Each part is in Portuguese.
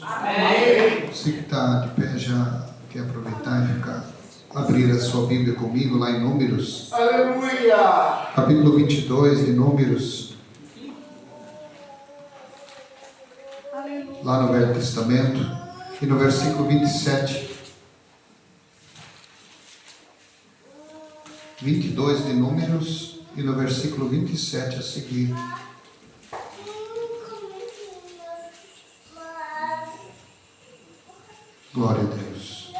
Amém. Você que está de pé já quer aproveitar e abrir a sua Bíblia comigo lá em Números. Aleluia. Capítulo 22 de Números. Lá no Velho Testamento. E no versículo 27. 22 de Números. E no versículo 27 a seguir. Glória a Deus.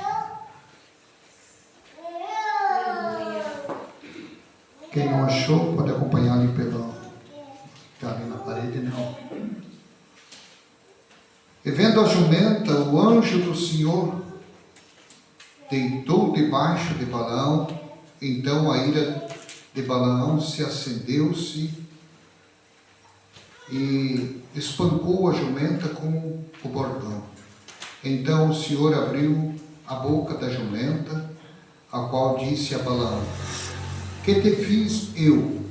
Quem não achou, pode acompanhar ali pelo... Está ali na parede, não. E vendo a jumenta, o anjo do Senhor deitou debaixo de Balaão. Então a ira de Balaão se acendeu-se e espancou a jumenta com o bordão. Então o Senhor abriu a boca da jumenta, a qual disse a Balaão: que te fiz eu,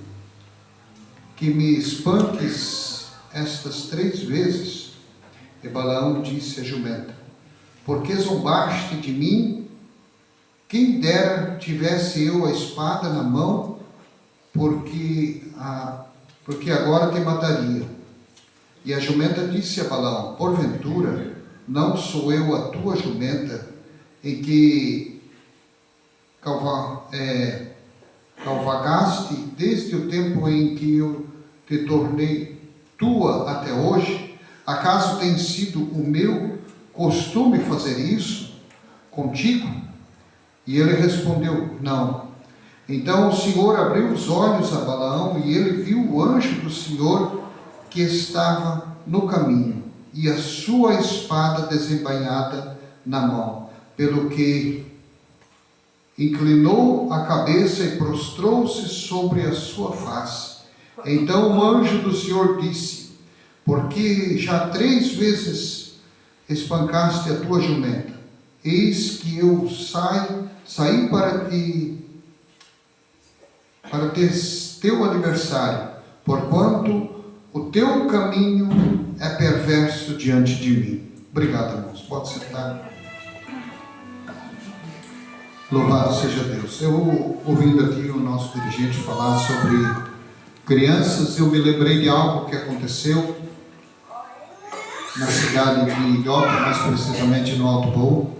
que me espanques estas 3 vezes? E Balaão disse à jumenta: porque zombaste de mim? Quem dera tivesse eu a espada na mão, porque agora te mataria. E a jumenta disse a Balaão: porventura não sou eu a tua jumenta, em que cavalgaste desde o tempo em que eu te tornei tua até hoje? Acaso tem sido o meu costume fazer isso contigo? E ele respondeu: não. Então o Senhor abriu os olhos a Balaão, e ele viu o anjo do Senhor que estava no caminho, e a sua espada desembainhada na mão, pelo que inclinou a cabeça e prostrou-se sobre a sua face. Então o anjo do Senhor disse: porque já 3 vezes espancaste a tua jumenta, eis que eu saí para teu adversário, porquanto o teu caminho é perverso diante de mim. Obrigado, irmãos. Pode sentar. Louvado seja Deus. Eu, ouvindo aqui o nosso dirigente falar sobre crianças, eu me lembrei de algo que aconteceu na cidade de Iopa, mais precisamente no Alto Bow.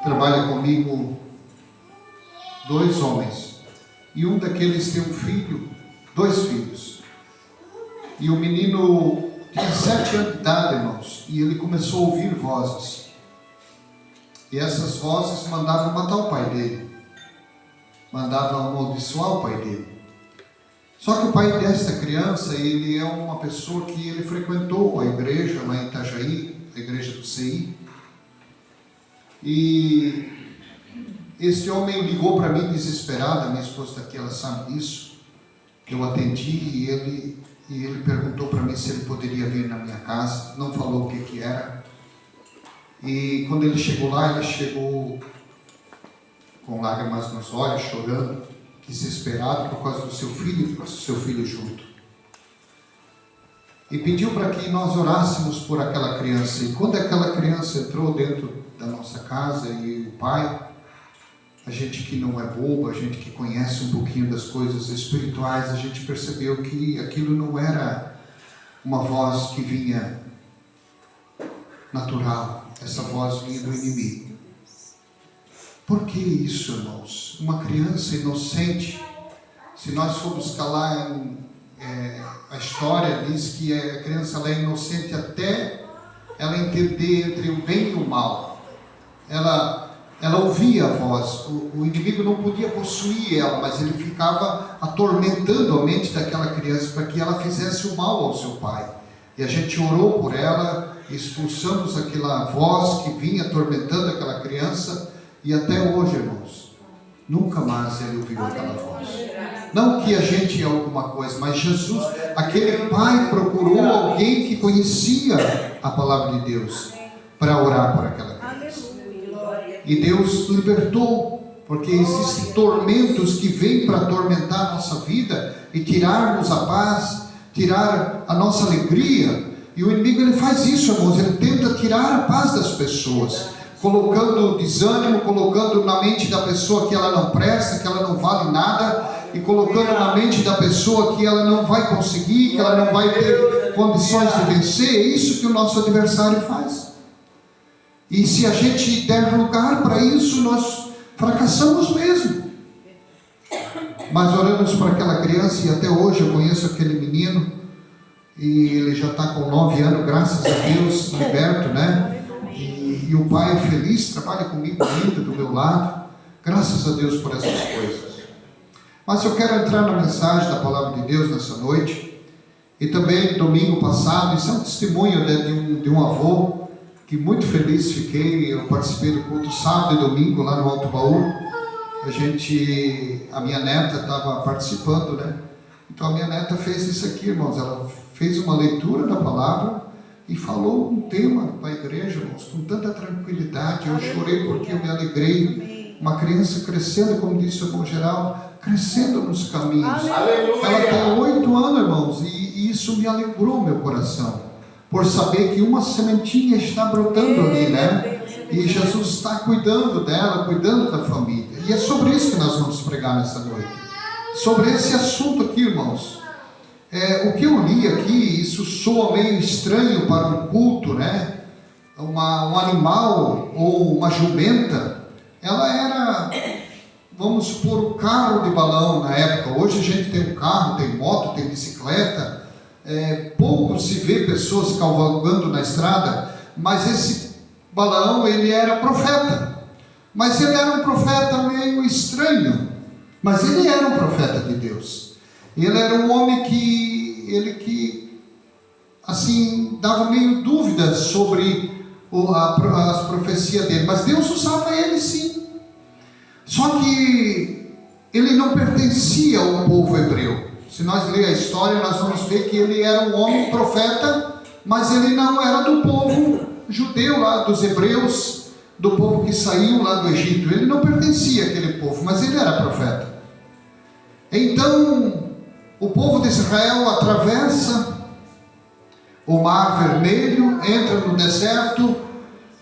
Trabalha comigo 2 homens, e um daqueles tem um filho, 2 filhos, e o menino tinha 7 anos de idade, irmãos, e ele começou a ouvir vozes, e essas vozes mandavam matar o pai dele, mandavam amaldiçoar o pai dele. Só que o pai dessa criança, ele é uma pessoa que ele frequentou a igreja lá em Itajaí, a igreja do CI, e esse homem ligou para mim desesperado. A minha esposa daqui, ela sabe disso. Eu atendi e ele perguntou para mim se ele poderia vir na minha casa. Não falou o que era. E quando ele chegou lá, ele chegou com lágrimas nos olhos, chorando, desesperado por causa do seu filho, por causa do seu filho junto. E pediu para que nós orássemos por aquela criança. E quando aquela criança entrou dentro da nossa casa, e o pai, a gente que não é bobo, a gente que conhece um pouquinho das coisas espirituais, a gente percebeu que aquilo não era uma voz que vinha natural. Essa voz vinha do inimigo. Por que isso, irmãos? Uma criança inocente, se nós formos buscar a história diz que a criança ela é inocente até ela entender entre o bem e o mal. Ela ouvia a voz, o inimigo não podia possuir ela, mas ele ficava atormentando a mente daquela criança para que ela fizesse o mal ao seu pai. E a gente orou por ela, expulsamos aquela voz que vinha atormentando aquela criança, e até hoje, irmãos, nunca mais ele ouviu aquela voz. Não que a gente é alguma coisa, mas Jesus, aquele pai procurou alguém que conhecia a palavra de Deus para orar por aquela criança. E Deus libertou, porque existem tormentos que vêm para atormentar a nossa vida e tirar-nos a paz, tirar a nossa alegria. E o inimigo ele faz isso, irmãos, ele tenta tirar a paz das pessoas, colocando desânimo, colocando na mente da pessoa que ela não presta, que ela não vale nada, e colocando na mente da pessoa que ela não vai conseguir, que ela não vai ter condições de vencer. É isso que o nosso adversário faz. E se a gente der lugar para isso, nós fracassamos mesmo. Mas oramos para aquela criança, e até hoje eu conheço aquele menino, e ele já está com 9 anos, graças a Deus, liberto, né? E o pai feliz, trabalha comigo ainda, do meu lado, graças a Deus por essas coisas. Mas eu quero entrar na mensagem da Palavra de Deus nessa noite, e também domingo passado, isso é um testemunho, né, de um avô, que muito feliz fiquei. Eu participei do culto sábado e domingo lá no Alto Baú. A minha neta estava participando, né? Então a minha neta fez isso aqui, irmãos. Ela fez uma leitura da palavra e falou um tema para a igreja, irmãos, com tanta tranquilidade. Eu chorei porque eu me alegrei. Uma criança crescendo, como disse o irmão Geraldo, crescendo nos caminhos. Ela tem 8 anos, irmãos, e isso me alegrou meu coração, por saber que uma sementinha está brotando ali, né? E Jesus está cuidando dela, cuidando da família. E é sobre isso que nós vamos pregar nessa noite. Sobre esse assunto aqui, irmãos. O que eu li aqui, isso soa meio estranho para um culto, né? Um animal ou uma jumenta, ela era, vamos supor, um carro de balão na época. Hoje a gente tem um carro, tem moto, tem bicicleta. Pouco se vê pessoas cavalgando na estrada, mas esse Balaão, ele era profeta, mas ele era um profeta meio estranho, mas ele era um profeta de Deus. Ele era um homem que assim, dava meio dúvidas sobre as profecias dele, mas Deus usava ele sim. Só que ele não pertencia ao povo hebreu. Se nós ler a história, nós vamos ver que ele era um homem profeta, mas ele não era do povo judeu lá, dos hebreus, do povo que saiu lá do Egito. Ele não pertencia àquele povo, mas ele era profeta. Então, o povo de Israel atravessa o Mar Vermelho, entra no deserto,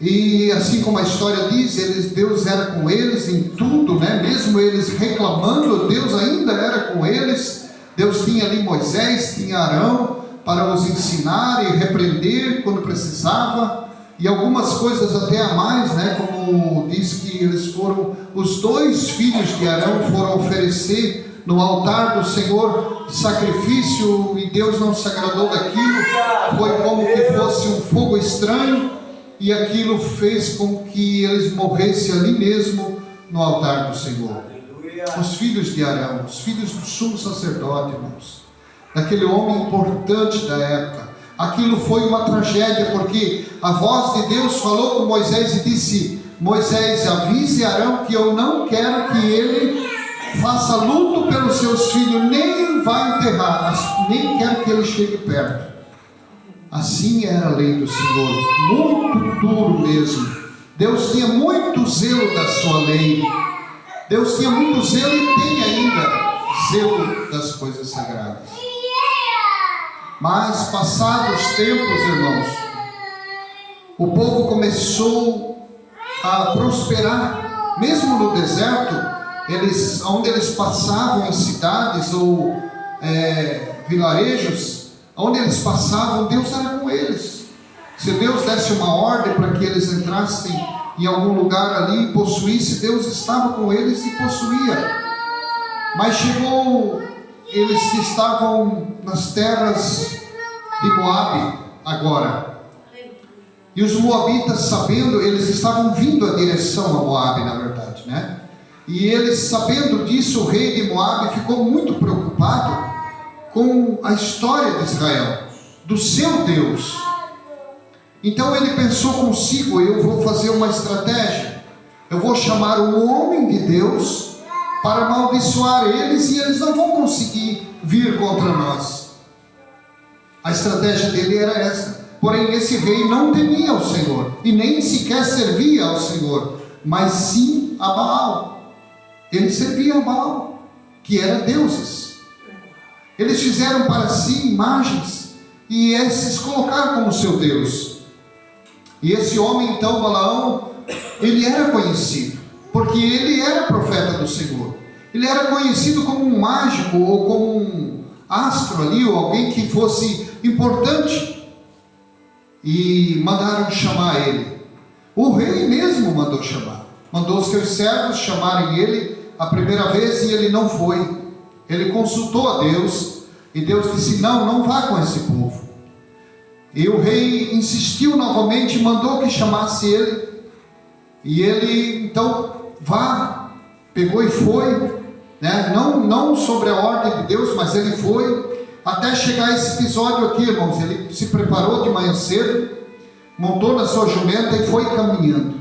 e assim como a história diz, Deus era com eles em tudo, né? Mesmo eles reclamando, Deus ainda era com eles. Deus tinha ali Moisés, tinha Arão, para os ensinar e repreender quando precisava, e algumas coisas até a mais, né? Como diz que os 2 filhos de Arão foram oferecer no altar do Senhor sacrifício, e Deus não se agradou daquilo. Foi como que fosse um fogo estranho, e aquilo fez com que eles morressem ali mesmo no altar do Senhor. Os filhos de Arão, os filhos do sumo sacerdote, irmãos, daquele homem importante da época. Aquilo foi uma tragédia, porque a voz de Deus falou com Moisés e disse: Moisés, avise Arão que eu não quero que ele faça luto pelos seus filhos, nem vai enterrar, nem quero que ele chegue perto. Assim era a lei do Senhor, muito duro mesmo. Deus tinha muito zelo da sua lei. Deus tinha muito zelo e tem ainda zelo das coisas sagradas. Mas passados os tempos, irmãos, o povo começou a prosperar, mesmo no deserto. Onde eles passavam, em cidades ou vilarejos, onde eles passavam, Deus era com eles. Se Deus desse uma ordem para que eles entrassem em algum lugar ali e possuísse, Deus estava com eles e possuía. Mas eles estavam nas terras de Moabe agora. E os moabitas, sabendo, eles estavam vindo a direção a Moabe, na verdade, né? E eles, sabendo disso, o rei de Moabe ficou muito preocupado com a história de Israel, do seu Deus. Então ele pensou consigo: eu vou fazer uma estratégia, eu vou chamar um homem de Deus para amaldiçoar eles, e eles não vão conseguir vir contra nós. A estratégia dele era essa. Porém, esse rei não temia ao Senhor, e nem sequer servia ao Senhor, mas sim a Baal. Ele servia a Baal, que era deuses. Eles fizeram para si imagens e esses colocaram como seu Deus. E esse homem então, Balaão, ele era conhecido, porque ele era profeta do Senhor. Ele era conhecido como um mágico, ou como um astro ali, ou alguém que fosse importante. E mandaram chamar ele. O rei mesmo mandou chamar. Mandou os seus servos chamarem ele a primeira vez, e ele não foi. Ele consultou a Deus, e Deus disse: não vá com esse povo. E o rei insistiu novamente, mandou que chamasse ele. E ele então vá, pegou e foi, né? Não sobre a ordem de Deus, mas ele foi, até chegar a esse episódio aqui, irmãos. Ele se preparou de manhã cedo, montou na sua jumenta e foi caminhando,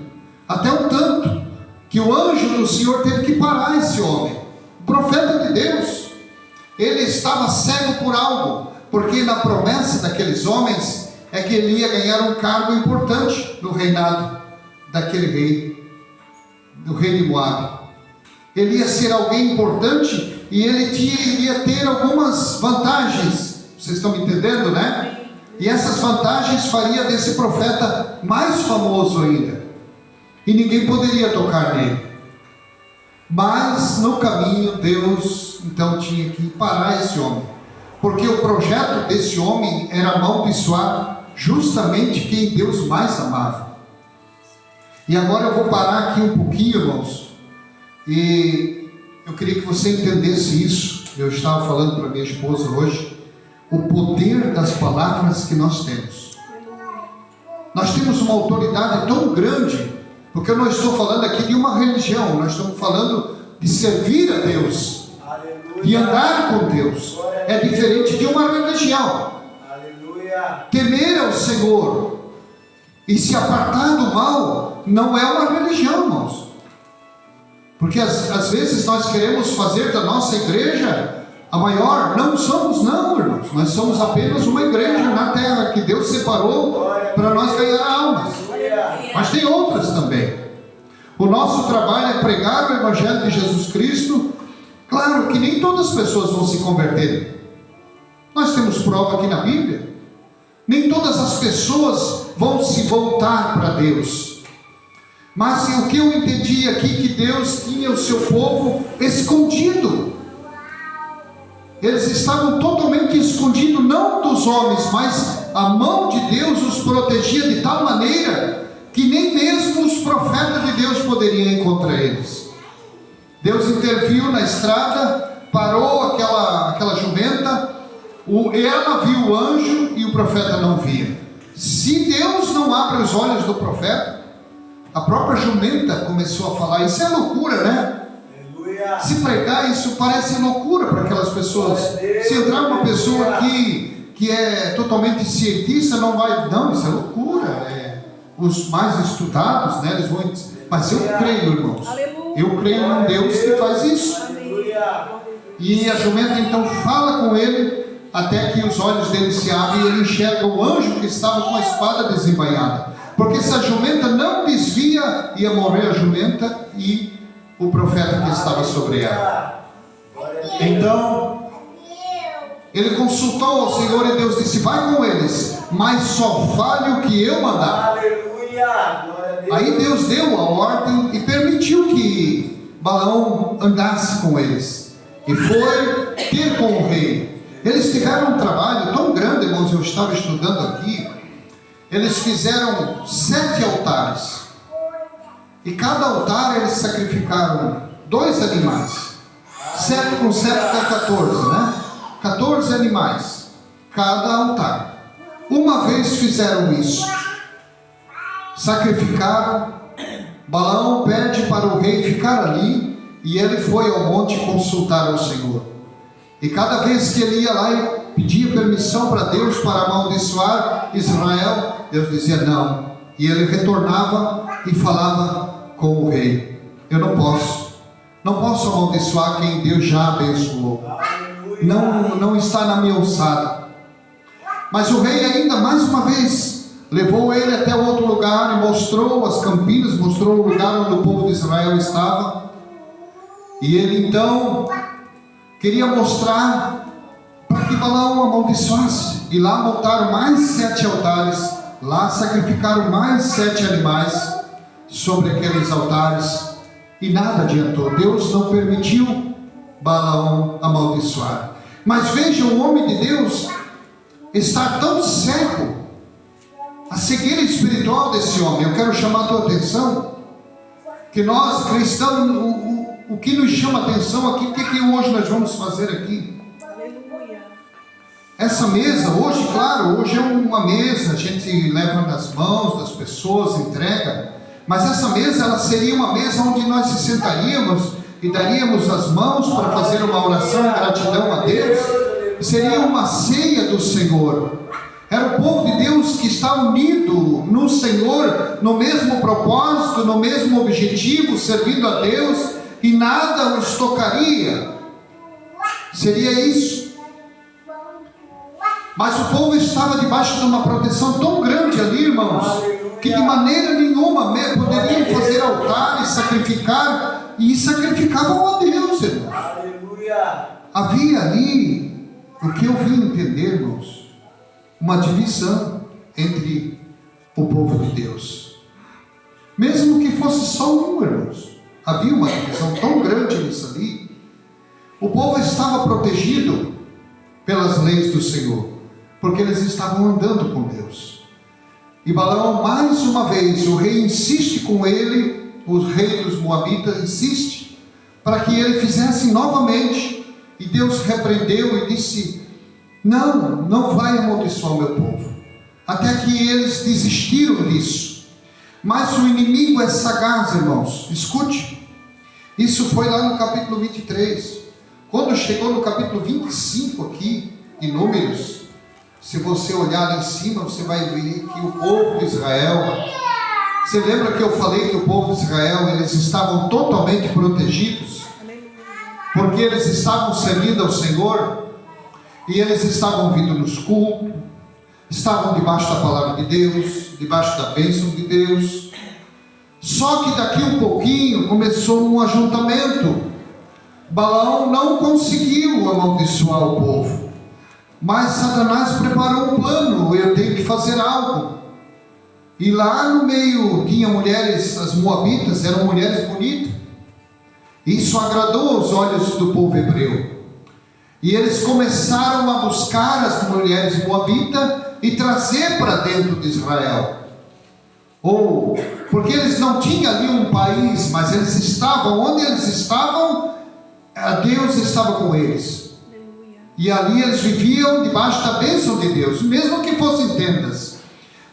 até o tanto que o anjo do Senhor teve que parar esse homem, o profeta de Deus. Ele estava cego por algo, porque na promessa daqueles homens é que ele ia ganhar um cargo importante no reinado daquele rei, do rei de Moabe. Ele ia ser alguém importante, e ele iria ter algumas vantagens. Vocês estão me entendendo, né? E essas vantagens faria desse profeta mais famoso ainda, e ninguém poderia tocar nele. Mas no caminho, Deus então tinha que parar esse homem, porque o projeto desse homem era amaldiçoar justamente quem Deus mais amava. E agora eu vou parar aqui um pouquinho, irmãos, e eu queria que você entendesse isso. Eu estava falando para minha esposa hoje, o poder das palavras que nós temos. Nós temos uma autoridade tão grande, porque eu não estou falando aqui de uma religião, nós estamos falando de servir a Deus, de andar com Deus. É diferente de uma religião. Temer ao Senhor e se apartar do mal não é uma religião, irmãos. Porque às vezes nós queremos fazer da nossa igreja a maior. Não somos, não, irmãos. Nós somos apenas uma igreja na terra que Deus separou para nós ganhar almas. Mas tem outras também. O nosso trabalho é pregar o Evangelho de Jesus Cristo. Claro que nem todas as pessoas vão se converter. Nós temos prova aqui na Bíblia. Nem todas as pessoas vão se voltar para Deus. Mas o que eu entendi aqui, que Deus tinha o seu povo escondido. Eles estavam totalmente escondidos, não dos homens, mas a mão de Deus os protegia de tal maneira que nem mesmo os profetas de Deus poderiam encontrar eles. Deus interviu na estrada, parou aquela jumenta, ela viu o anjo e o profeta não via. Se Deus não abre os olhos do profeta, a própria jumenta começou a falar. Isso é loucura, né? Se pregar, isso parece loucura para aquelas pessoas. Se entrar uma pessoa que é totalmente cientista, não vai, não, isso é loucura. Os mais estudados, né, eles vão. Mas eu creio, irmãos, eu creio num Deus que faz isso. E a jumenta então fala com ele, até que os olhos dele se abrem e ele enxerga o anjo que estava com a espada desembainhada. Porque se a jumenta não desvia, ia morrer a jumenta e o profeta que estava sobre ela. Então ele consultou ao Senhor e Deus disse: vai com eles, mas só fale o que eu mandar. Aí Deus deu a ordem e permitiu que Balaão andasse com eles, e foi ter com o rei. Eles tiveram um trabalho tão grande, irmãos. Eu estava estudando aqui. Eles fizeram 7 altares, e cada altar eles sacrificaram 2 animais. 7 com 7 dá 14, né? 14 animais cada altar. Uma vez fizeram isso, sacrificaram. Balaão pede para o rei ficar ali, e ele foi ao monte consultar ao Senhor. E cada vez que ele ia lá e pedia permissão para Deus para amaldiçoar Israel, Deus dizia não. E ele retornava e falava com o rei: eu não posso amaldiçoar quem Deus já abençoou. Não está na minha alçada. Mas o rei ainda mais uma vez levou ele até outro lugar e mostrou as campinas, mostrou o lugar onde o povo de Israel estava. E ele então queria mostrar para que Balaão amaldiçoasse. e lá montaram mais 7 altares, lá sacrificaram mais 7 animais sobre aqueles altares, e nada adiantou. Deus não permitiu Balaão amaldiçoar. Mas veja, o homem de Deus está tão cego, a cegueira espiritual desse homem. Eu quero chamar a tua atenção, que nós cristãos, o que nos chama a atenção aqui, o que hoje nós vamos fazer aqui? Essa mesa, hoje, claro, hoje é uma mesa, a gente leva nas mãos das pessoas, entrega, mas essa mesa, ela seria uma mesa onde nós se sentaríamos e daríamos as mãos para fazer uma oração de gratidão a Deus. Seria uma ceia do Senhor. Era o povo de Deus que está unido no Senhor, no mesmo propósito, no mesmo objetivo, servindo a Deus, e nada os tocaria. Seria isso. Mas o povo estava debaixo de uma proteção tão grande ali, irmãos, que de maneira nenhuma poderiam fazer altares, sacrificar, e sacrificavam a Deus, irmãos. Havia ali, o que eu vim entender, irmãos, uma divisão entre o povo de Deus. Mesmo que fosse só um, irmãos, havia uma divisão tão grande nisso ali. O povo estava protegido pelas leis do Senhor, porque eles estavam andando com Deus. E Balaão, mais uma vez, o rei insiste com ele, o rei dos Moabitas insiste, para que ele fizesse novamente, e Deus repreendeu e disse: não vai amaldiçoar o meu povo, até que eles desistiram disso. Mas o inimigo é sagaz, irmãos, escute, isso foi lá no capítulo 23, quando chegou no capítulo 25 aqui, em Números, se você olhar lá em cima, você vai ver que o povo de Israel, você lembra que eu falei que o povo de Israel, eles estavam totalmente protegidos, porque eles estavam servindo ao Senhor, e eles estavam vindo nos cultos, estavam debaixo da palavra de Deus, debaixo da bênção de Deus. Só que daqui um pouquinho começou um ajuntamento. Balaão não conseguiu amaldiçoar o povo, mas Satanás preparou um plano: eu tenho que fazer algo. E lá no meio tinha mulheres, as moabitas eram mulheres bonitas. Isso agradou os olhos do povo hebreu. E eles começaram a buscar as mulheres moabitas e trazer para dentro de Israel. Porque eles não tinham ali um país, mas eles estavam, onde eles estavam, Deus estava com eles. E ali eles viviam debaixo da bênção de Deus, mesmo que fossem tendas.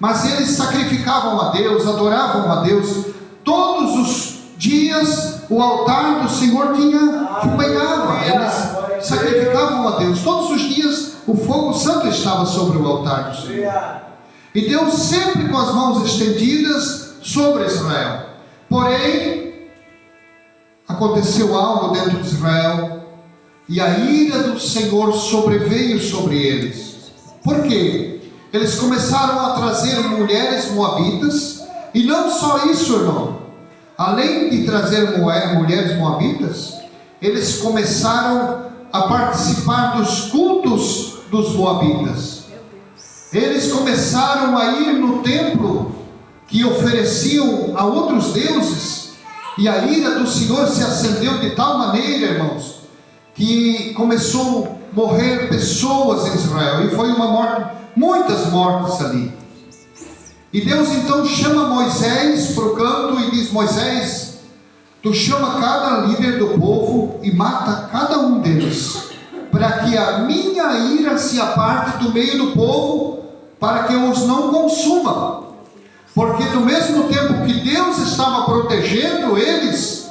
Mas eles sacrificavam a Deus, adoravam a Deus. Todos os dias o altar do Senhor fumegava. Eles sacrificavam a Deus. Todos os dias o fogo santo estava sobre o altar do Senhor. E Deus sempre com as mãos estendidas sobre Israel. Porém, aconteceu algo dentro de Israel, e a ira do Senhor sobreveio sobre eles. Por quê? Eles começaram a trazer mulheres moabitas, e não só isso, irmão. Além de trazer mulheres moabitas, eles começaram a participar dos cultos dos moabitas. Eles começaram a ir no templo que ofereciam a outros deuses, e a ira do Senhor se acendeu de tal maneira, irmãos, que começou a morrer pessoas em Israel, e foi uma morte, muitas mortes ali. E Deus então chama Moisés para o canto e diz: Moisés, tu chama cada líder do povo e mata cada um deles, para que a minha ira se aparte do meio do povo, para que eu os não consuma. Porque do mesmo tempo que Deus estava protegendo eles,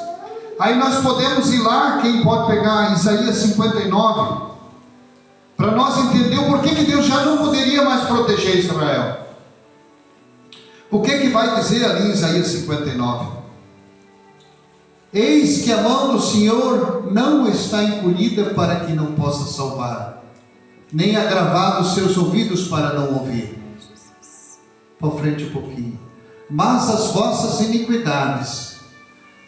aí nós podemos ir lá, quem pode pegar Isaías 59, para nós entender o porquê que Deus já não poderia mais proteger Israel. O que vai dizer ali em Isaías 59? Eis que a mão do Senhor não está encolhida para que não possa salvar, nem agravado os seus ouvidos para não ouvir. Para frente um pouquinho. Mas as vossas iniquidades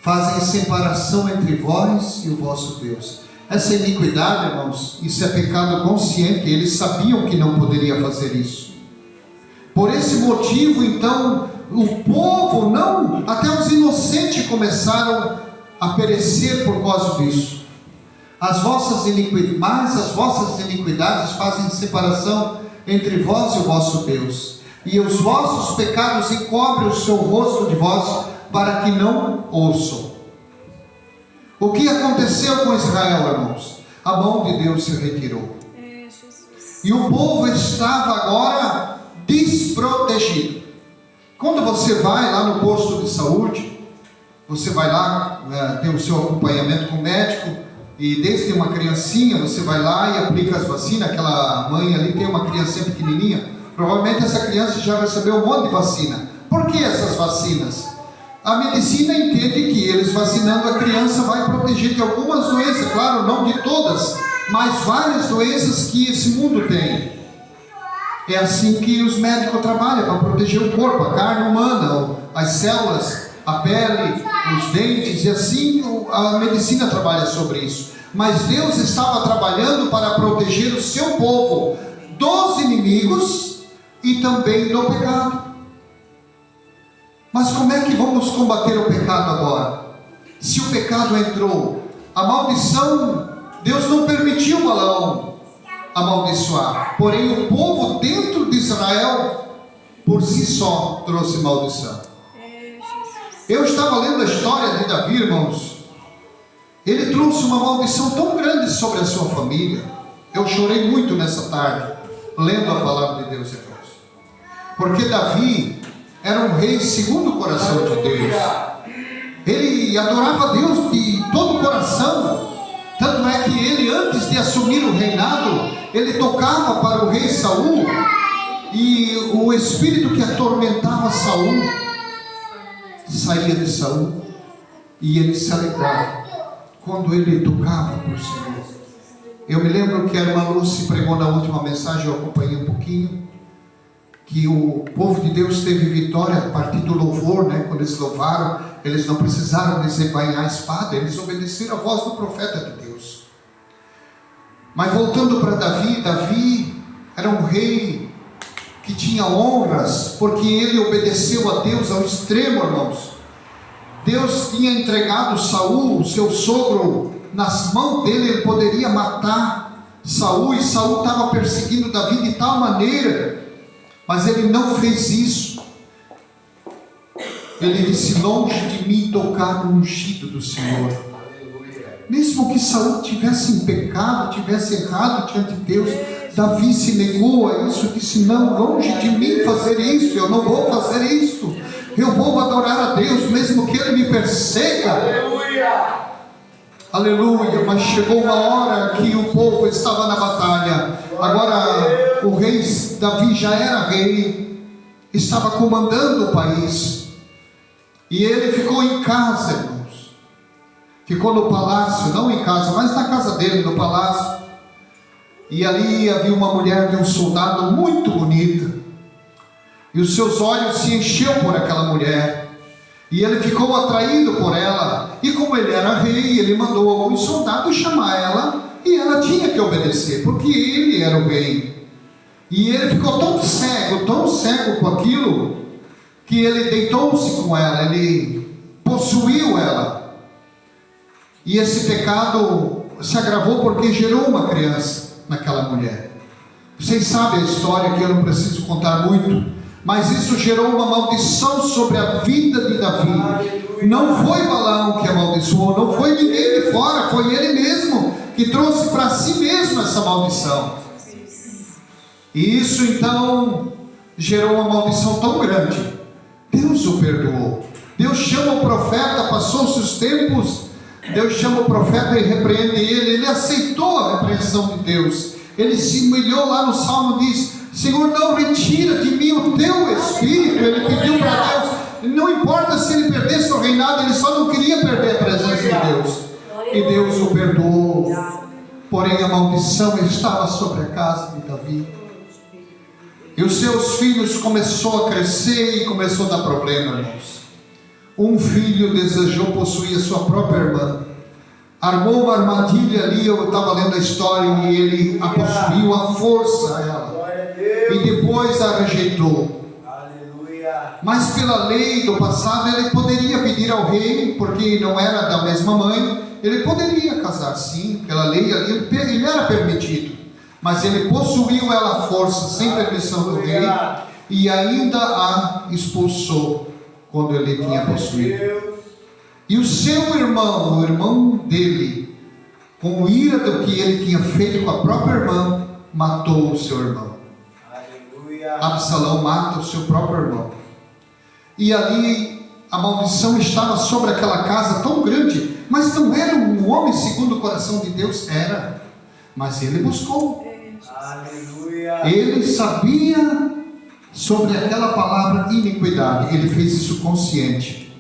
fazem separação entre vós e o vosso Deus. Essa iniquidade, irmãos, isso é pecado consciente. Eles sabiam que não poderia fazer isso. Por esse motivo, então, o povo, não, até os inocentes começaram a perecer por causa disso. As vossas iniquidades fazem separação entre vós e o vosso Deus, e os vossos pecados encobrem o seu rosto de vós, para que não ouçam. O que aconteceu com Israel, irmãos? A mão de Deus se retirou. E o povo estava agora desprotegido. Quando você vai lá no posto de saúde, você vai lá, tem o seu acompanhamento com o médico, e desde uma criancinha você vai lá e aplica as vacinas. Aquela mãe ali tem uma criancinha pequenininha, provavelmente essa criança já recebeu um monte de vacina. Por que essas vacinas? A medicina entende que eles vacinando a criança vai proteger de algumas doenças, claro, não de todas, mas várias doenças que esse mundo tem. É assim que os médicos trabalham, para proteger o corpo, a carne humana, as células, a pele, os dentes, e assim a medicina trabalha sobre isso. Mas Deus estava trabalhando para proteger o seu povo dos inimigos e também do pecado. Mas como é que vamos combater o pecado agora? Se o pecado entrou, a maldição, Deus não permitiu Balaão amaldiçoar. Porém, o povo dentro de Israel, por si só, trouxe maldição. Eu estava lendo a história de Davi, irmãos. Ele trouxe uma maldição tão grande sobre a sua família. Eu chorei muito nessa tarde, lendo a palavra de Deus, irmãos. Porque Davi era um rei segundo o coração de Deus. Ele adorava Deus de todo o coração. Tanto é que ele, antes de assumir o reinado, ele tocava para o rei Saul, e o espírito que atormentava Saul saía de Saul, e ele se alegrava quando ele tocava para o Senhor. Eu me lembro que a irmã Lúcia pregou na última mensagem, eu acompanhei um pouquinho, que o povo de Deus teve vitória a partir do louvor, né? Quando eles louvaram, eles não precisaram desembainhar a espada, eles obedeceram a voz do profeta de Deus. Mas voltando para Davi, Davi era um rei que tinha honras, porque ele obedeceu a Deus ao extremo, irmãos. Deus tinha entregado Saul, o seu sogro, nas mãos dele. Ele poderia matar Saul, e Saul estava perseguindo Davi de tal maneira, mas ele não fez isso. Ele disse: longe de mim tocar no ungido do Senhor. Mesmo que Saul tivesse em pecado, tivesse errado diante de Deus, Davi se negou a isso, disse: não, longe de mim fazer isso, eu não vou fazer isso, eu vou adorar a Deus, mesmo que ele me persiga. Aleluia. Mas chegou uma hora que o povo estava na batalha. Agora o rei Davi já era rei, estava comandando o país, e ele ficou em casa, irmãos. Ficou no palácio, não em casa, mas na casa dele, no palácio. E ali havia uma mulher de um soldado muito bonita, e os seus olhos se encheu por aquela mulher, e ele ficou atraído por ela. E como ele era rei, ele mandou alguns soldados chamar ela, e ela tinha que obedecer, porque ele era o rei. E ele ficou tão cego com aquilo, que ele deitou-se com ela, ele possuiu ela. E esse pecado se agravou porque gerou uma criança naquela mulher. Vocês sabem a história, que eu não preciso contar muito, mas isso gerou uma maldição sobre a vida de Davi. Não foi Balaão que amaldiçoou, não foi ninguém de fora, foi ele mesmo que trouxe para si mesmo essa maldição. E isso então gerou uma maldição tão grande. Deus o perdoou. Deus chama o profeta, passou-se os tempos, Deus chama o profeta e repreende ele. Ele aceitou a repreensão de Deus. Ele se humilhou lá no Salmo, diz: Senhor, não retira de mim o teu Espírito. Ele pediu para Deus, não importa se ele perdesse o reinado, ele só não queria perder a presença de Deus. E Deus o perdoou. Porém a maldição estava sobre a casa de Davi. E os seus filhos começou a crescer e começou a dar problema, irmãos. Um filho desejou possuir a sua própria irmã. armou uma armadilha ali. Eu estava lendo a história e ele a possuiu à força ela. Glória a Deus. E depois a rejeitou. Aleluia. Mas pela lei do passado ele poderia pedir ao rei, porque não era da mesma mãe, ele poderia casar sim, pela lei ali ele era permitido. Mas ele possuiu ela à força, sem permissão do rei, e ainda a expulsou quando ele tinha possuído. E o seu irmão, o irmão dele, com ira do que ele tinha feito com a própria irmã, matou o seu irmão. Aleluia. Absalão mata o seu próprio irmão. E ali a maldição estava sobre aquela casa tão grande, mas não era um homem segundo o coração de Deus, era. Mas ele buscou. Aleluia. Ele sabia sobre aquela palavra iniquidade. Ele fez isso consciente.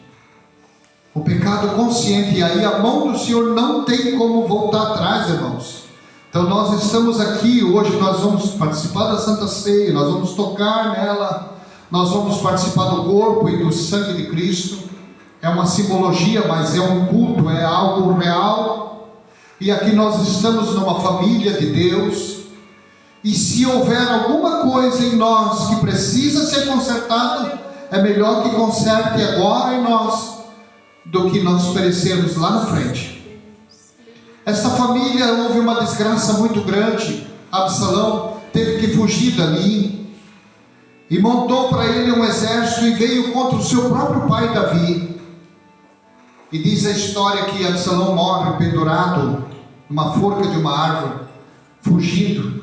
O pecado consciente. E aí a mão do Senhor não tem como voltar atrás, irmãos. Então nós estamos aqui hoje, nós vamos participar da Santa Ceia, nós vamos tocar nela, nós vamos participar do corpo e do sangue de Cristo. É uma simbologia, mas é um culto, é algo real. E aqui nós estamos numa família de Deus. E se houver alguma coisa em nós que precisa ser consertada, é melhor que conserte agora em nós, do que nós perecermos lá na frente. Esta família, houve uma desgraça muito grande. Absalão teve que fugir dali, e montou para ele um exército, e veio contra o seu próprio pai Davi. E diz a história que Absalão morre pendurado numa forca de uma árvore, fugindo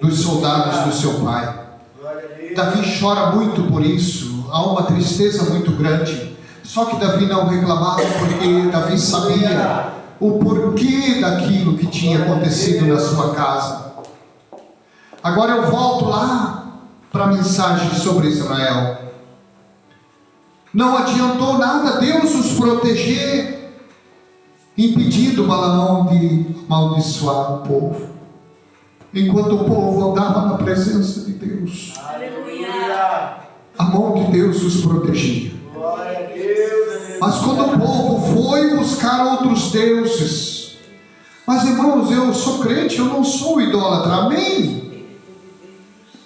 dos soldados do seu pai. Davi chora muito por isso, há uma tristeza muito grande. Só que Davi não reclamava, porque Davi sabia o porquê daquilo que tinha acontecido na sua casa. Agora eu volto lá para a mensagem sobre Israel. Não adiantou nada Deus os proteger, impedindo Balaão de amaldiçoar o povo, enquanto o povo andava na presença de Deus. Aleluia. A mão de Deus os protegia. Glória a Deus. Mas quando o povo foi buscar outros deuses, mas irmãos, eu sou crente, eu não sou idólatra, amém?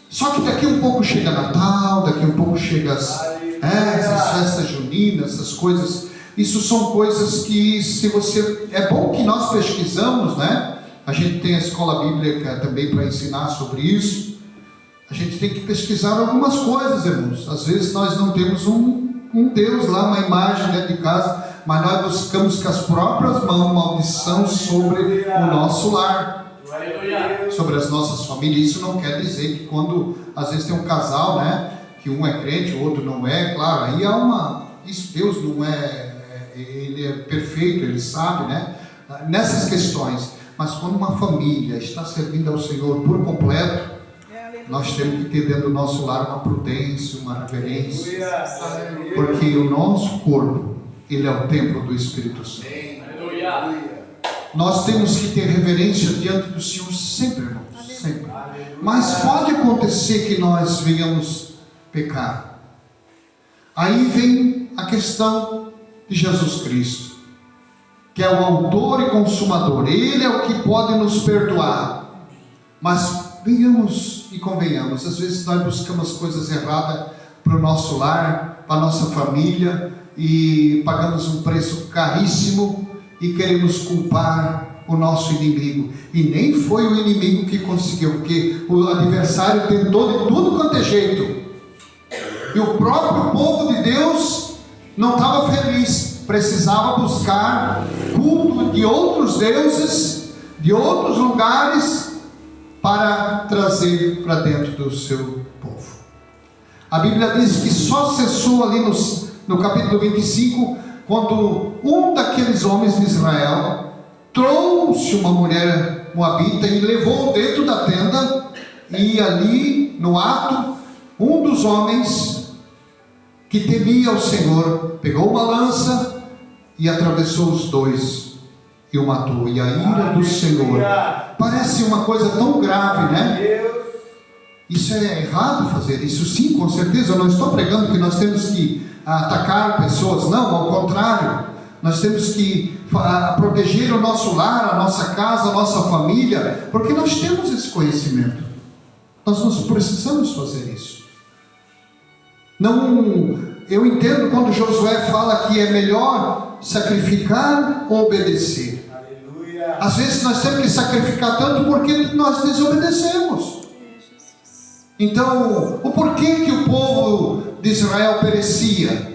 Só que daqui um pouco chega Natal, daqui um pouco chega essas festas juninas, essas coisas. Isso são coisas que, se você, é bom que nós pesquisamos, né? A gente tem a escola bíblica também para ensinar sobre isso. A gente tem que pesquisar algumas coisas, irmãos. Às vezes nós não temos um Deus lá, uma imagem dentro de casa, mas nós buscamos com as próprias mãos maldição sobre o nosso lar, sobre as nossas famílias. Isso não quer dizer que quando às vezes tem um casal, né, que um é crente, o outro não é, claro, aí há uma, isso Deus não ele é perfeito, ele sabe, né, nessas questões. Mas quando uma família está servindo ao Senhor por completo, nós temos que ter dentro do nosso lar uma prudência, uma reverência, porque o nosso corpo, ele é o templo do Espírito Santo. Nós temos que ter reverência diante do Senhor sempre, irmãos, sempre. Mas pode acontecer que nós venhamos pecar. Aí vem a questão de Jesus Cristo, que é o autor e consumador. Ele é o que pode nos perdoar. Mas venhamos e convenhamos, às vezes nós buscamos coisas erradas para o nosso lar, para a nossa família, e pagamos um preço caríssimo e queremos culpar o nosso inimigo. E nem foi o inimigo que conseguiu, porque o adversário tentou de tudo quanto é jeito. E o próprio povo de Deus não estava feliz, precisava buscar culto de outros deuses, de outros lugares, para trazer para dentro do seu povo. A Bíblia diz que só cessou ali no capítulo 25, quando um daqueles homens de Israel trouxe uma mulher moabita e levou dentro da tenda, e ali no ato, um dos homens que temia o Senhor pegou uma lança e atravessou os dois e o matou. E a ira do Senhor, parece uma coisa tão grave, né? Isso é errado fazer isso, sim, com certeza. Eu não estou pregando que nós temos que atacar pessoas, não, ao contrário. nós temos que proteger o nosso lar, a nossa casa, a nossa família, porque nós temos esse conhecimento. Nós não precisamos fazer isso. Não, eu entendo quando Josué fala que é melhor sacrificar ou obedecer. Aleluia. Às vezes nós temos que sacrificar tanto porque nós desobedecemos. Então, o porquê que o povo de Israel perecia?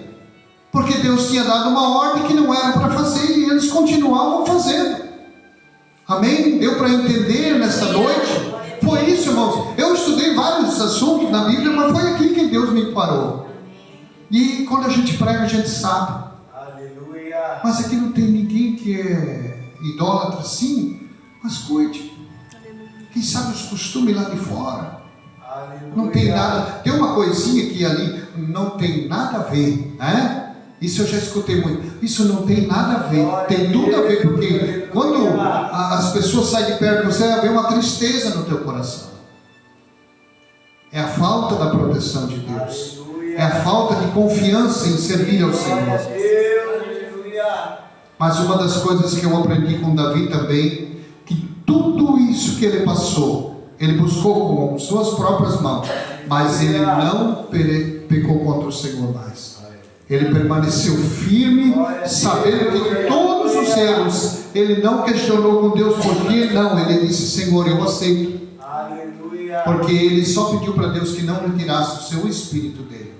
Porque Deus tinha dado uma ordem que não era para fazer e eles continuavam fazendo. Amém? Deu para entender nesta noite? Foi isso, irmãos. Eu estudei vários assuntos na Bíblia, mas foi aqui que Deus me parou. E quando a gente prega, a gente sabe. Aleluia. Mas aqui não tem ninguém que é idólatra assim, mas cuide. Quem sabe os costumes lá de fora. Aleluia. Não tem nada. Tem uma coisinha que ali não tem nada a ver, né? Isso eu já escutei muito. Isso não tem nada a ver. Tem tudo a ver, porque quando as pessoas saem de perto de você, vê uma tristeza no teu coração. É a falta da proteção de Deus. É a falta de confiança em servir ao Senhor. Mas uma das coisas que eu aprendi com Davi também, que tudo isso que ele passou, ele buscou com suas próprias mãos, mas ele não pecou contra o Senhor mais. Ele permaneceu firme, sabendo que todos os erros, ele não questionou com Deus por quê, não, ele disse: Senhor, eu aceito. Porque ele só pediu para Deus que não retirasse o seu espírito dele.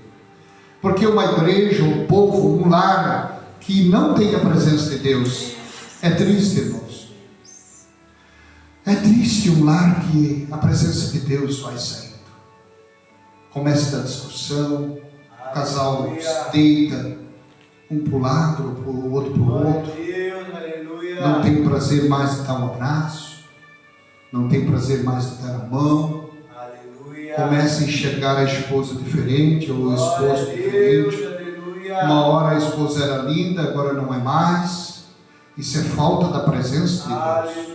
Porque uma igreja, um povo, um lar que não tem a presença de Deus é triste, irmãos. É triste um lar que a presença de Deus vai saindo. Começa da discussão, o casal se deita, um para o lado, o outro para o outro. Não tem prazer mais de dar um abraço, não tem prazer mais de dar a mão. Começa a enxergar a esposa diferente, ou o esposo diferente. Uma hora a esposa era linda, agora não é mais. Isso é falta da presença de Deus.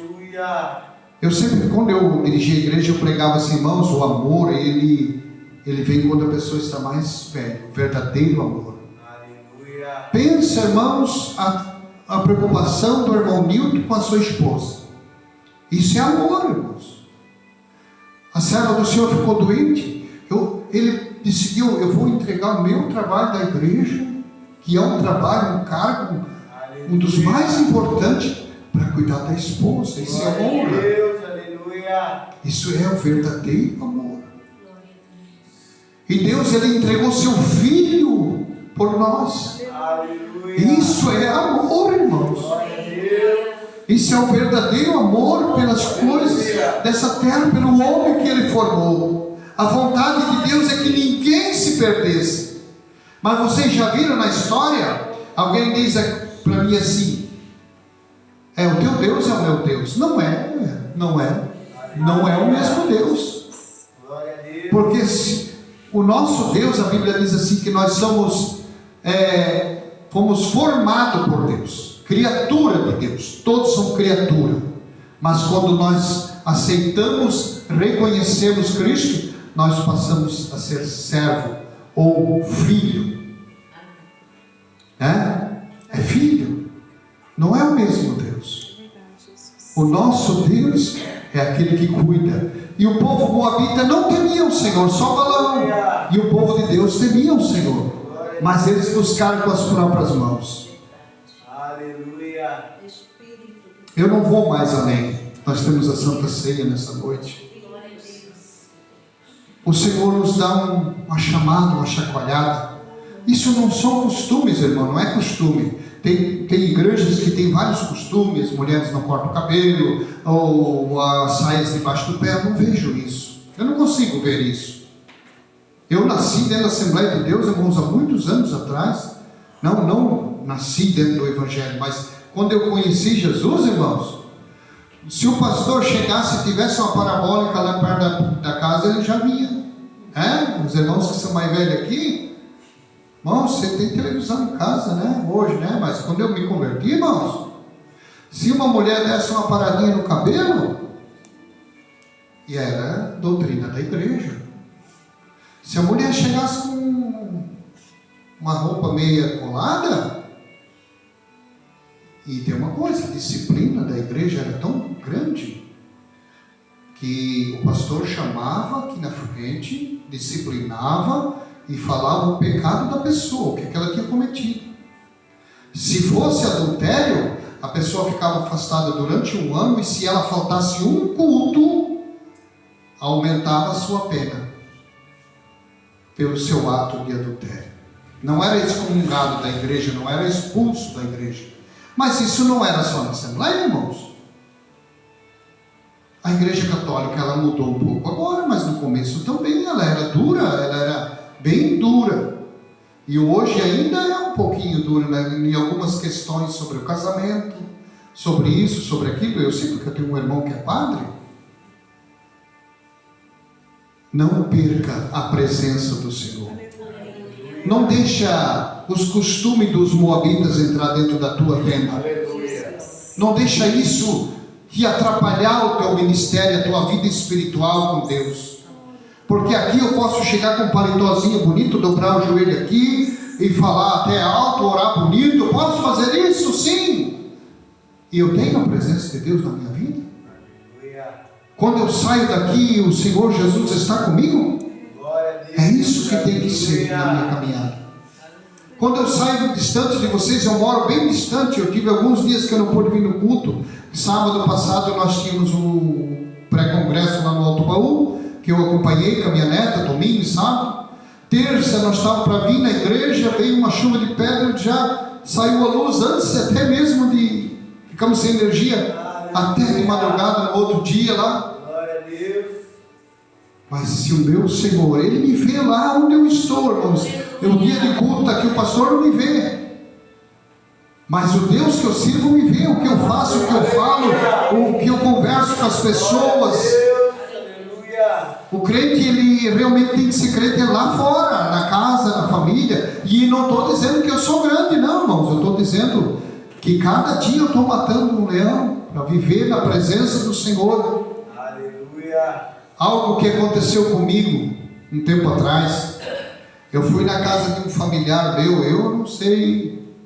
Eu sempre, quando eu dirigi a igreja, eu pregava assim: irmãos, o amor, ele vem quando a pessoa está mais velha, o verdadeiro amor. Pensa, irmãos, a preocupação do irmão Nilton com a sua esposa. Isso é amor, irmãos. A serva do Senhor ficou doente. Ele decidiu: eu vou entregar o meu trabalho da igreja, que é um trabalho, um cargo, um dos mais importantes, para cuidar da esposa. Isso é amor. Isso é o verdadeiro amor. E Deus, ele entregou seu filho por nós. Isso é amor, irmãos. Isso é o verdadeiro amor pelas coisas dessa terra, pelo homem que ele formou. A vontade de Deus é que ninguém se perdesse. Mas vocês já viram na história? Alguém diz para mim assim: é, o teu Deus é o meu Deus. Não é o mesmo Deus. Porque o nosso Deus, a Bíblia diz assim, que nós fomos formados por Deus, criatura de Deus. Todos são criatura. Mas quando nós aceitamos, reconhecemos Cristo, nós passamos a ser servo ou filho. É filho. Não é o mesmo Deus. O nosso Deus é aquele que cuida. E o povo moabita não temia o Senhor, só Balaão. E o povo de Deus temia o Senhor, mas eles buscaram com as próprias mãos. Eu não vou mais além. Nós temos a Santa Ceia nessa noite. O Senhor nos dá uma chamada, uma chacoalhada. Isso não são costumes, irmão, não é costume. Tem igrejas que tem vários costumes: mulheres não cortam o cabelo, ou as saias debaixo do pé. Eu não vejo isso. Eu não consigo ver isso. Eu nasci dentro da Assembleia de Deus, irmãos, há muitos anos atrás. Não nasci dentro do Evangelho, mas quando eu conheci Jesus, irmãos, se o pastor chegasse e tivesse uma parabólica lá perto da casa, ele já via. Os irmãos que são mais velhos aqui, irmãos, você tem televisão em casa, né? Hoje, né? Mas quando eu me converti, irmãos, se uma mulher desse uma paradinha no cabelo, e era doutrina da igreja. Se a mulher chegasse com uma roupa meia colada, E tem uma coisa, a disciplina da igreja era tão grande que o pastor chamava aqui na frente, disciplinava e falava o pecado da pessoa, o que ela tinha cometido. Se fosse adultério, a pessoa ficava afastada durante 1 ano, e se ela faltasse um culto, aumentava a sua pena pelo seu ato de adultério. Não era excomungado da igreja, não era expulso da igreja. Mas isso não era só na Assembleia, irmãos. A igreja católica, ela mudou um pouco agora, mas no começo também ela era dura, ela era bem dura. E hoje ainda é um pouquinho dura, né, em algumas questões sobre o casamento, sobre isso, sobre aquilo. Eu sei porque eu tenho um irmão que é padre. Não perca a presença do Senhor. Não deixa os costumes dos moabitas entrar dentro da tua tenda. Não deixa isso te atrapalhar o teu ministério, a tua vida espiritual com Deus. Porque aqui eu posso chegar com um paletózinho bonito, dobrar o joelho aqui e falar até alto, orar bonito. Eu posso fazer isso? Sim. E eu tenho a presença de Deus na minha vida. Quando eu saio daqui, o Senhor Jesus está comigo? É isso que tem que ser na minha caminhada. Quando eu saio distante de vocês, eu moro bem distante. Eu tive alguns dias que eu não pude vir no culto. Sábado passado nós tínhamos um pré-congresso lá no Alto Baú, que eu acompanhei com a minha neta, domingo e sábado. Terça nós estávamos para vir na igreja, veio uma chuva de pedra, já saiu a luz antes até mesmo de... Ficamos sem energia até de madrugada no outro dia lá. Mas se o meu Senhor, Ele me vê lá onde eu estou, irmãos. No dia de culto aqui o pastor não me vê. Mas o Deus que eu sirvo me vê, o que eu faço, o que eu falo, o que eu converso com as pessoas. O crente, ele realmente tem que ser crente lá fora, na casa, na família. E não estou dizendo que eu sou grande, não, irmãos. Eu estou dizendo que cada dia eu estou matando um leão para viver na presença do Senhor. Aleluia. Algo que aconteceu comigo um tempo atrás. Eu fui na casa de um familiar meu, eu não sei,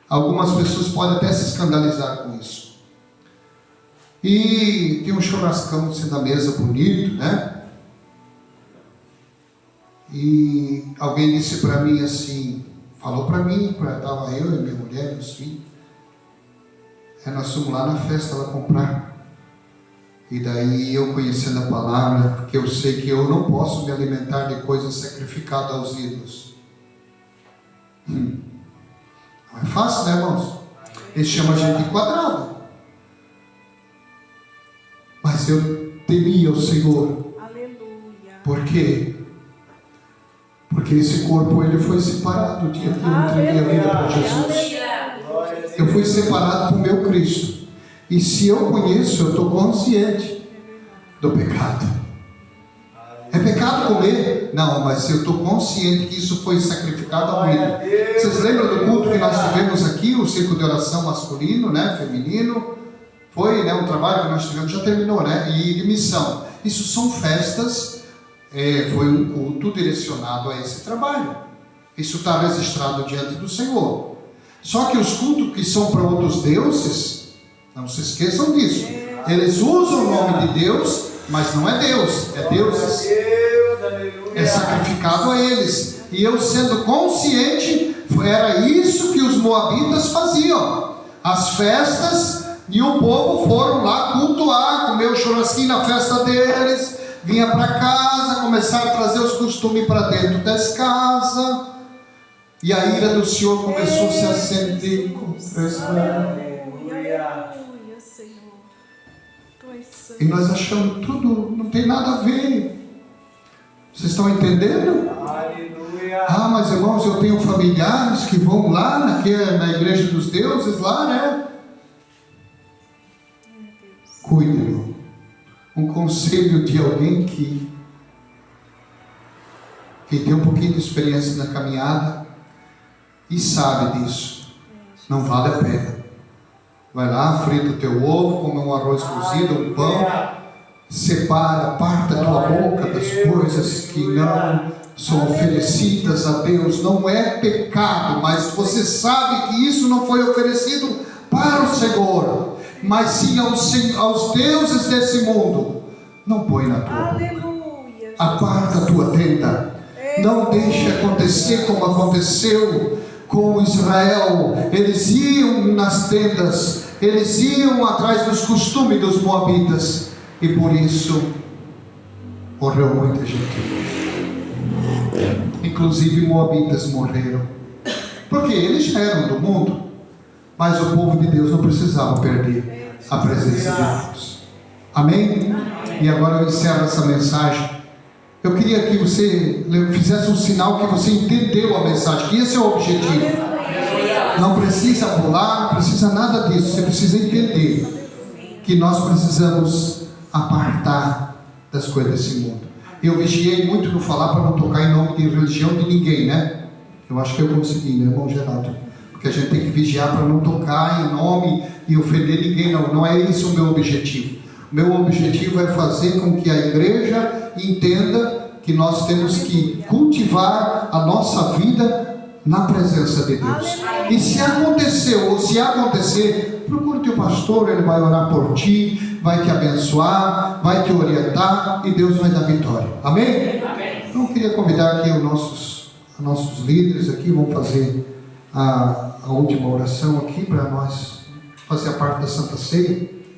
algumas pessoas podem até se escandalizar com isso. E tem um churrascão assim na mesa bonito, né? E alguém disse para mim assim, falou para mim, estava eu e minha mulher, meus filhos. Nós fomos lá na festa lá comprar. E daí eu conhecendo a palavra, porque eu sei que eu não posso me alimentar de coisas sacrificadas aos ídolos. Não é fácil, né, irmãos? Eles chamam a gente de quadrado. Mas eu temia o Senhor. Aleluia. Por quê? Porque esse corpo ele foi separado o dia que eu entreguei a vida para Jesus. Eu fui separado para o meu Cristo. E se eu conheço, eu estou consciente do pecado. É pecado comer? Não, mas se eu estou consciente que isso foi sacrificado ao ídolo. Vocês lembram do culto que nós tivemos aqui, o círculo de oração masculino, né, feminino? Foi, né, um trabalho que nós tivemos, já terminou, né? E de missão. Isso são festas, foi um culto direcionado a esse trabalho. Isso está registrado diante do Senhor. Só que os cultos que são para outros deuses, não se esqueçam disso. Eles usam o nome de Deus, mas não é Deus, é deuses. É sacrificado a eles. E eu sendo consciente, era isso que os moabitas faziam. As festas, e o povo foram lá cultuar, comer o churrasquinho na festa deles, vinha para casa, começaram a trazer os costumes para dentro das casas. E a ira do Senhor começou a se acender com e nós achamos tudo, não tem nada a ver. Vocês estão entendendo? Aleluia. Ah, mas irmãos, eu tenho familiares que vão lá na igreja dos deuses lá, né? Cuide, irmão. Um conselho de alguém que tem um pouquinho de experiência na caminhada e sabe disso. Não vale a pena. Vai lá, frita o teu ovo, come um arroz cozido, um pão, separa, aparta a tua boca das coisas que não são oferecidas a Deus, não é pecado, mas você sabe que isso não foi oferecido para o Senhor, mas sim aos deuses desse mundo, não põe na tua boca. Aparta a tua tenda. Não deixe acontecer como aconteceu com Israel. Eles iam nas tendas, eles iam atrás dos costumes dos moabitas, e por isso morreu muita gente. Inclusive moabitas morreram, porque eles já eram do mundo, mas o povo de Deus não precisava perder a presença de Deus. Amém? E agora eu encerro essa mensagem. Eu queria que você fizesse um sinal que você entendeu a mensagem, que esse é o objetivo. Não precisa pular, não precisa nada disso. Você precisa entender que nós precisamos apartar das coisas desse mundo. Eu vigiei muito no falar para não tocar em nome de religião de ninguém, né? Eu acho que eu consegui, né, irmão Geraldo? Porque a gente tem que vigiar para não tocar em nome e ofender ninguém, não. Não é esse o meu objetivo. O meu objetivo é fazer com que a igreja entenda que nós temos que cultivar a nossa vida na presença de Deus. E se aconteceu, ou se acontecer, procure teu pastor, ele vai orar por ti, vai te abençoar, vai te orientar, e Deus vai dar vitória. Amém? Então eu queria convidar aqui os nossos líderes aqui, vão fazer a última oração aqui, para nós fazer a parte da Santa Ceia.